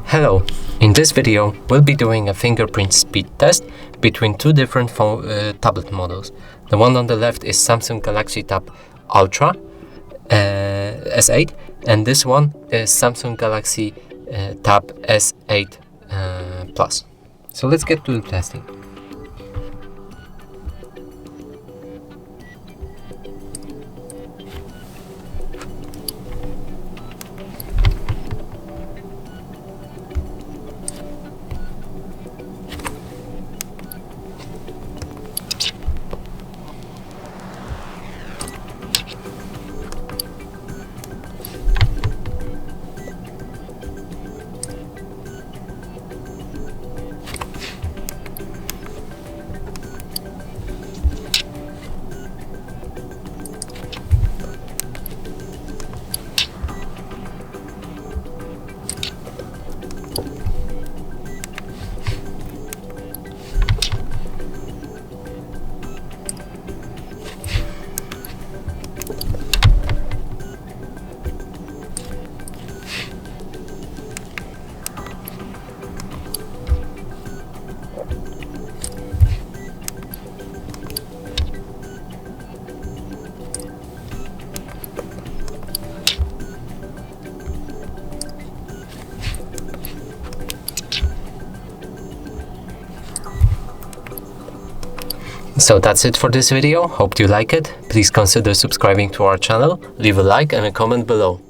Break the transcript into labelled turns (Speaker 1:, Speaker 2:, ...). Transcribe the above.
Speaker 1: Hello, in this video we'll be doing a fingerprint speed test between two different tablet models. The one on the left is Samsung Galaxy Tab Ultra S8, and this one is Samsung Galaxy Tab S8 Plus. So let's get to the testing. So that's it for this video. Hope you like it. Please consider subscribing to our channel, leave a like and a comment below.